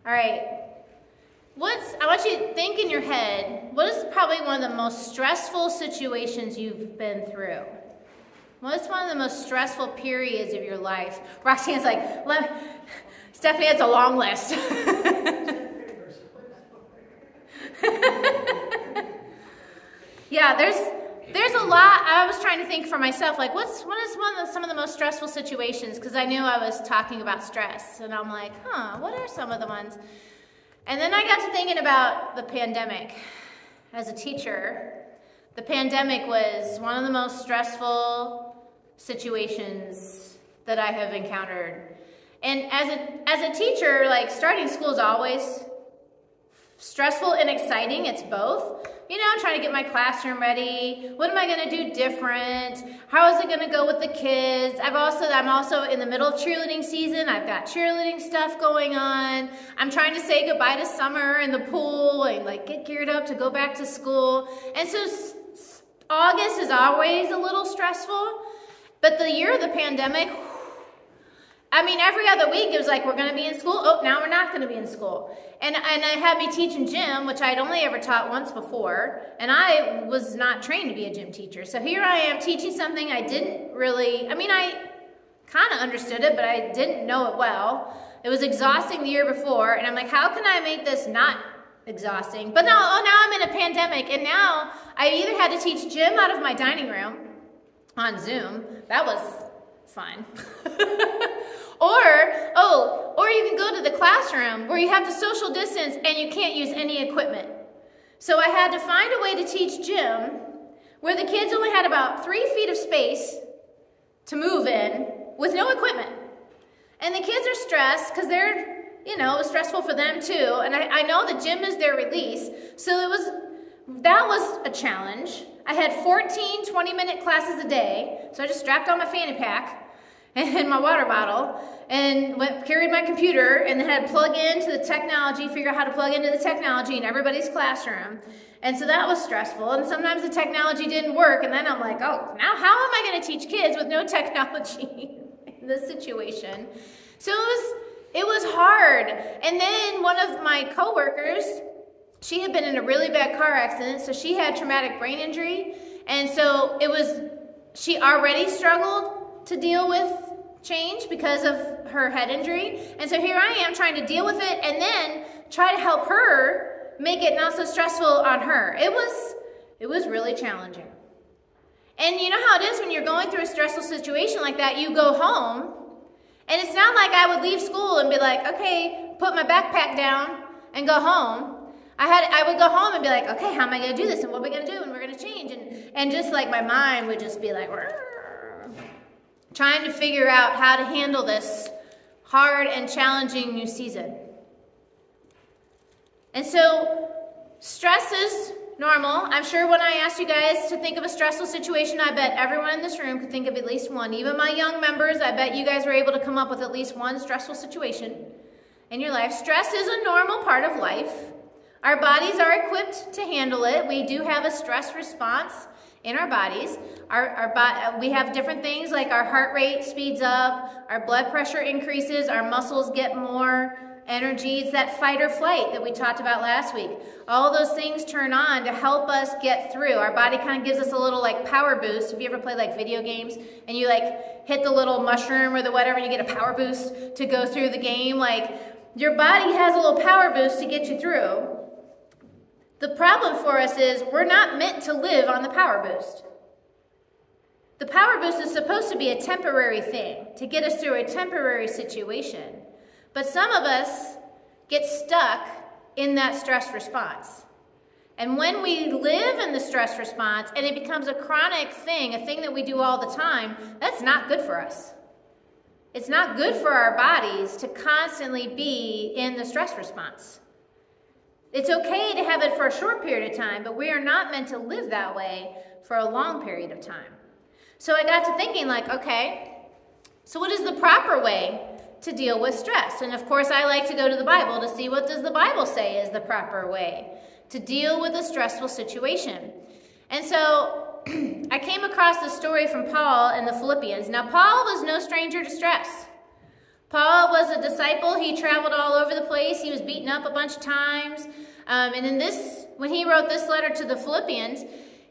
All right. I want you to think in your head, what is probably one of the most stressful situations you've been through? What's one of the most stressful periods of your life? Roxanne's like, Stephanie, it's a long list. Yeah, there's a lot. I was trying to think for myself, like, what is some of the most stressful situations? Because I knew I was talking about stress. And I'm like, what are some of the ones? And then I got to thinking about the pandemic. As a teacher, the pandemic was one of the most stressful situations that I have encountered. And as a teacher, like, starting school is always stressful and exciting. It's both. You know, I'm trying to get my classroom ready. What am I going to do different? How is it going to go with the kids? I'm also in the middle of cheerleading season. I've got cheerleading stuff going on. I'm trying to say goodbye to summer and the pool and like get geared up to go back to school. And so August is always a little stressful. But the year of the pandemic, I mean, every other week it was like, we're going to be in school. Oh, now we're not going to be in school. And I had me teaching gym, which I'd only ever taught once before. And I was not trained to be a gym teacher. So here I am teaching something I didn't really, I kind of understood it, but I didn't know it well. It was exhausting the year before. And I'm like, how can I make this not exhausting? But now I'm in a pandemic. And now I either had to teach gym out of my dining room on Zoom. That was fun. Or you can go to the classroom where you have to social distance and you can't use any equipment. So I had to find a way to teach gym where the kids only had about 3 feet of space to move in with no equipment. And the kids are stressed because it was stressful for them too. And I know the gym is their release. So that was a challenge. I had 14 20-minute classes a day. So I just strapped on my fanny pack and my water bottle and carried my computer and then had to plug into the technology, figure out how to plug into the technology in everybody's classroom. And so that was stressful. And sometimes the technology didn't work. And then I'm like, oh, now how am I going to teach kids with no technology in this situation? So it was hard. And then one of my coworkers, she had been in a really bad car accident. So she had traumatic brain injury. And so she already struggled to deal with change because of her head injury. And so here I am trying to deal with it and then try to help her make it not so stressful on her. It was really challenging. And you know how it is when you're going through a stressful situation like that, you go home and it's not like I would leave school and be like, okay, put my backpack down and go home. I would go home and be like, okay, how am I going to do this? And what are we going to do? And we're going to change. And just like my mind would just be like, trying to figure out how to handle this hard and challenging new season. And so stress is normal. I'm sure when I asked you guys to think of a stressful situation, I bet everyone in this room could think of at least one. Even my young members, I bet you guys were able to come up with at least one stressful situation in your life. Stress is a normal part of life. Our bodies are equipped to handle it. We do have a stress response in our bodies. We have different things like our heart rate speeds up, our blood pressure increases, our muscles get more energy. It's that fight or flight that we talked about last week. All those things turn on to help us get through. Our body kind of gives us a little like power boost. Have you ever played like video games and you like hit the little mushroom or the whatever and you get a power boost to go through the game? Like your body has a little power boost to get you through. The problem for us is we're not meant to live on the power boost. The power boost is supposed to be a temporary thing to get us through a temporary situation. But some of us get stuck in that stress response. And when we live in the stress response and it becomes a chronic thing, a thing that we do all the time, that's not good for us. It's not good for our bodies to constantly be in the stress response. It's okay to have it for a short period of time, but we are not meant to live that way for a long period of time. So I got to thinking like, okay, so what is the proper way to deal with stress? And of course, I like to go to the Bible to see what does the Bible say is the proper way to deal with a stressful situation. And so I came across the story from Paul in the Philippians. Now, Paul was no stranger to stress. Paul was a disciple. He traveled all over the place. He was beaten up a bunch of times. When he wrote this letter to the Philippians,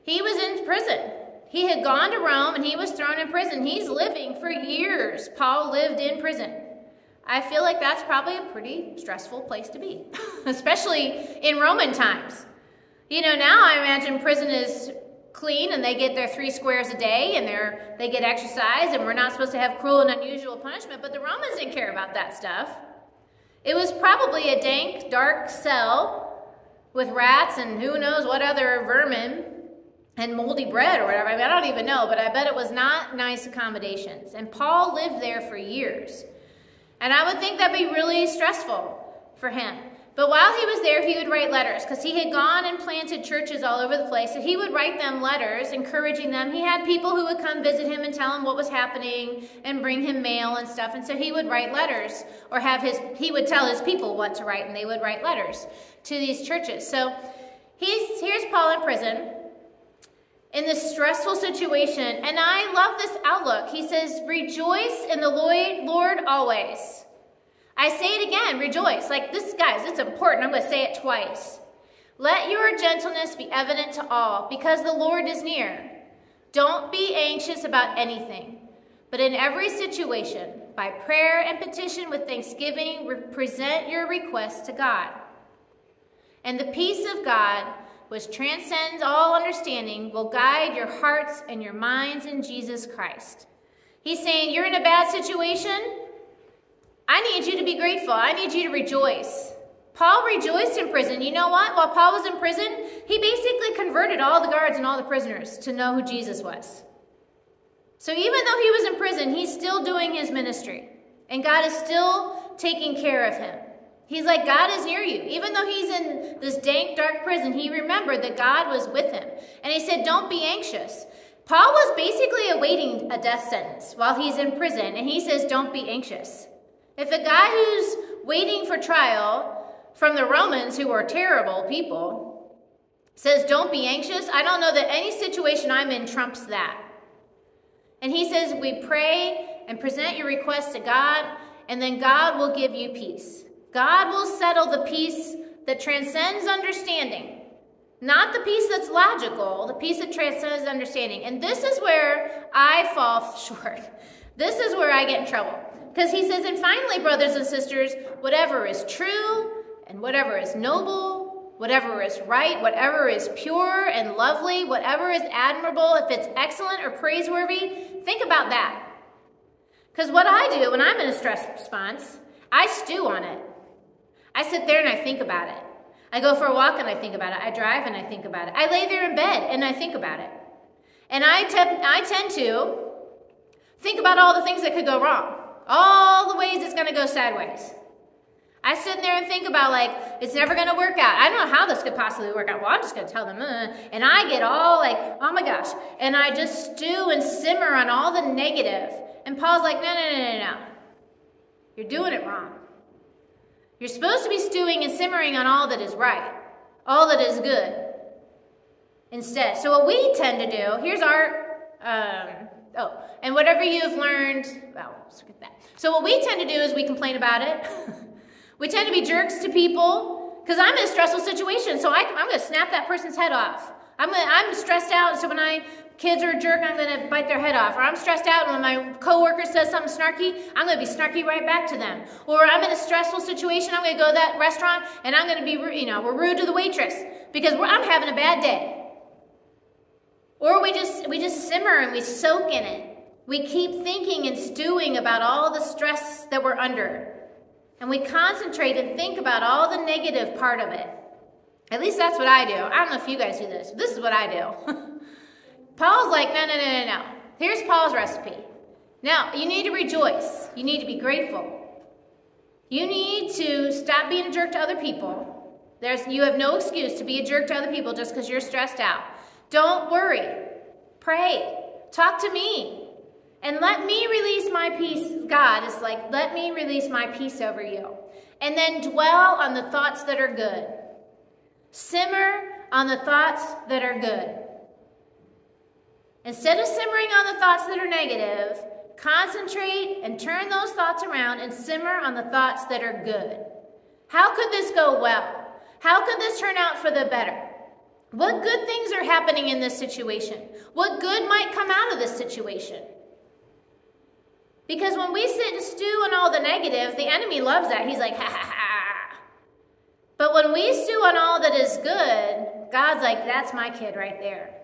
he was in prison. He had gone to Rome and he was thrown in prison. He's living for years. Paul lived in prison. I feel like that's probably a pretty stressful place to be, especially in Roman times. You know, now I imagine prison is clean and they get their 3 squares a day and they get exercise, and we're not supposed to have cruel and unusual punishment, but the Romans didn't care about that stuff. It was probably a dank, dark cell with rats and who knows what other vermin and moldy bread or whatever. I mean, I don't even know, but I bet it was not nice accommodations. And Paul lived there for years. And I would think that'd be really stressful for him. But while he was there, he would write letters, because he had gone and planted churches all over the place. So he would write them letters, encouraging them. He had people who would come visit him and tell him what was happening and bring him mail and stuff. And so he would write letters, or he would tell his people what to write, and they would write letters to these churches. So here's Paul in prison in this stressful situation. And I love this outlook. He says, rejoice in the Lord always. I say it again, rejoice. Like this, guys, it's important. I'm going to say it twice. Let your gentleness be evident to all, because the Lord is near. Don't be anxious about anything, but in every situation, by prayer and petition with thanksgiving, present your requests to God. And the peace of God, which transcends all understanding, will guide your hearts and your minds in Jesus Christ. He's saying, you're in a bad situation. I need you to be grateful. I need you to rejoice. Paul rejoiced in prison. You know what? While Paul was in prison, he basically converted all the guards and all the prisoners to know who Jesus was. So even though he was in prison, he's still doing his ministry. And God is still taking care of him. He's like, God is near you. Even though he's in this dank, dark prison, he remembered that God was with him. And he said, don't be anxious. Paul was basically awaiting a death sentence while he's in prison. And he says, don't be anxious. If a guy who's waiting for trial from the Romans, who are terrible people, says, don't be anxious, I don't know that any situation I'm in trumps that. And he says, we pray and present your requests to God, and then God will give you peace. God will settle the peace that transcends understanding. Not the peace that's logical, the peace that transcends understanding. And this is where I fall short. This is where I get in trouble. Because he says, and finally, brothers and sisters, whatever is true and whatever is noble, whatever is right, whatever is pure and lovely, whatever is admirable, if it's excellent or praiseworthy, think about that. Because what I do when I'm in a stress response, I stew on it. I sit there and I think about it. I go for a walk and I think about it. I drive and I think about it. I lay there in bed and I think about it. And I tend to think about all the things that could go wrong. All the ways it's going to go sideways. I sit there and think about, like, it's never going to work out. I don't know how this could possibly work out. Well, I'm just going to tell them, And I get all like, oh my gosh. And I just stew and simmer on all the negative. And Paul's like, no. You're doing it wrong. You're supposed to be stewing and simmering on all that is right. All that is good. Instead. So what we tend to do, here's our, and whatever you've learned, well, skip that. So what we tend to do is we complain about it. We tend to be jerks to people, because I'm in a stressful situation, so I'm going to snap that person's head off. I'm stressed out, so when my kids are a jerk, I'm going to bite their head off. Or I'm stressed out, and when my coworker says something snarky, I'm going to be snarky right back to them. Or I'm in a stressful situation, I'm going to go to that restaurant, and I'm going to be, we're rude to the waitress, because I'm having a bad day. Or we just simmer and we soak in it. We keep thinking and stewing about all the stress that we're under. And we concentrate and think about all the negative part of it. At least that's what I do. I don't know if you guys do this. This is what I do. Paul's like, no. Here's Paul's recipe. Now, you need to rejoice. You need to be grateful. You need to stop being a jerk to other people. You have no excuse to be a jerk to other people just because you're stressed out. Don't worry. Pray. Talk to me. And let me release my peace. God is like, let me release my peace over you. And then dwell on the thoughts that are good. Simmer on the thoughts that are good. Instead of simmering on the thoughts that are negative, concentrate and turn those thoughts around and simmer on the thoughts that are good. How could this go well? How could this turn out for the better? What good things are happening in this situation? What good might come out of this situation? Because when we sit and stew on all the negative, the enemy loves that. He's like, ha ha ha. But when we stew on all that is good, God's like, that's my kid right there.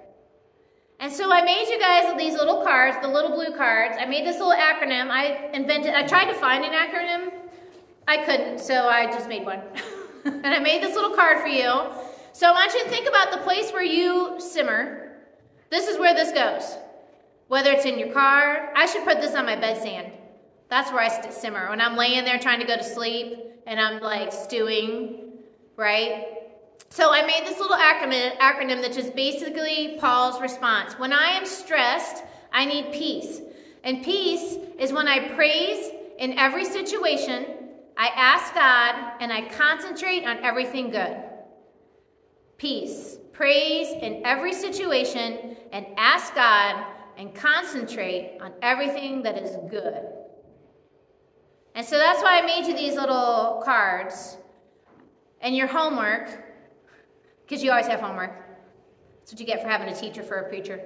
And so I made you guys these little cards, the little blue cards. I made this little acronym. I tried to find an acronym. I couldn't, so I just made one. And I made this little card for you. So I want you to think about the place where you simmer. This is where this goes. Whether it's in your car. I should put this on my bedstand. That's where I simmer. When I'm laying there trying to go to sleep and I'm like stewing, right? So I made this little acronym that just basically Paul's response. When I am stressed, I need peace. And peace is when I praise in every situation, I ask God, and I concentrate on everything good. Peace. Praise in every situation, and ask God, and concentrate on everything that is good. And so that's why I made you these little cards. And your homework, because you always have homework. That's what you get for having a teacher for a preacher.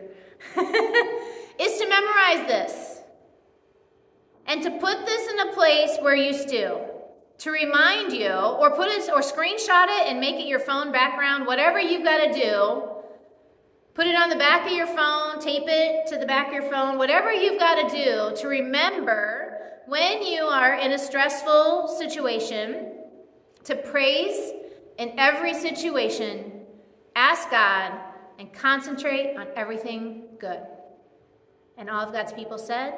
Is to memorize this. And to put this in a place where you stew. To remind you, or put it, or screenshot it and make it your phone background, whatever you've got to do. Put it on the back of your phone, tape it to the back of your phone, whatever you've got to do to remember when you are in a stressful situation, to praise in every situation, ask God, and concentrate on everything good. And all of God's people said,